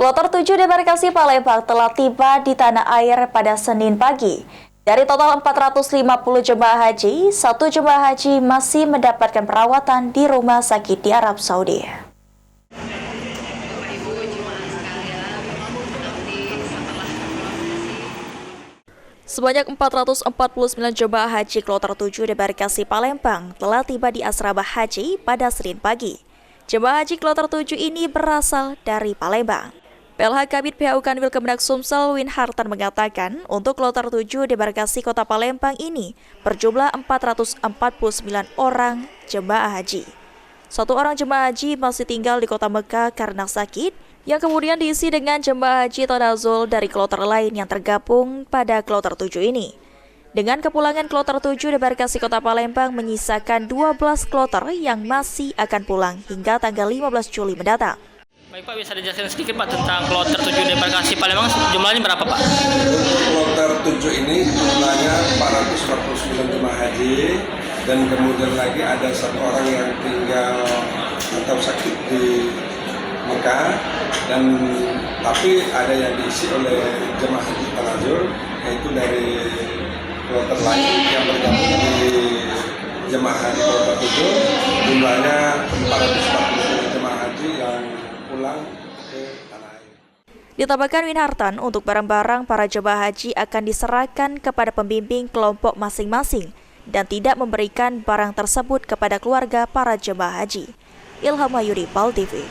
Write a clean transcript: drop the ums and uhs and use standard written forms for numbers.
Kloter 7 debarkasi Palembang telah tiba di tanah air pada Senin pagi. Dari total 450 jemaah haji, satu jemaah haji masih mendapatkan perawatan di rumah sakit di Arab Saudi. Sebanyak 449 jemaah haji kloter 7 debarkasi Palembang telah tiba di asrama haji pada Senin pagi. Jemaah haji kloter 7 ini berasal dari Palembang. PLH Kabid PHU Kanwil Kemenak Sumsel Winhartan mengatakan untuk kloter 7 debarkasi Kota Palembang ini berjumlah 449 orang jemaah haji. Satu orang jemaah haji masih tinggal di Kota Mekah karena sakit, yang kemudian diisi dengan jemaah haji Tanazul dari kloter lain yang tergabung pada kloter 7 ini. Dengan kepulangan kloter 7 debarkasi Kota Palembang menyisakan 12 kloter yang masih akan pulang hingga tanggal 15 Juli mendatang. Baik Pak, bisa dijelaskan sedikit Pak tentang kloter 7 debarkasi Palembang, jumlahnya berapa Pak? Kloter 7 ini jumlahnya 449 jemaah haji dan kemudian lagi ada satu orang yang tinggal atau sakit di Mekah, dan tapi ada yang diisi oleh jemaah haji Tanazul, yaitu dari kloter lain yang bergabung di jemaah haji kloter 7, jumlahnya 449 jemaah haji yang pulang ke tanah air. Ditambahkan Winhartan, untuk barang-barang para jemaah haji akan diserahkan kepada pembimbing kelompok masing-masing dan tidak memberikan barang tersebut kepada keluarga para jemaah haji. Ilham Mayuri, PAL TV.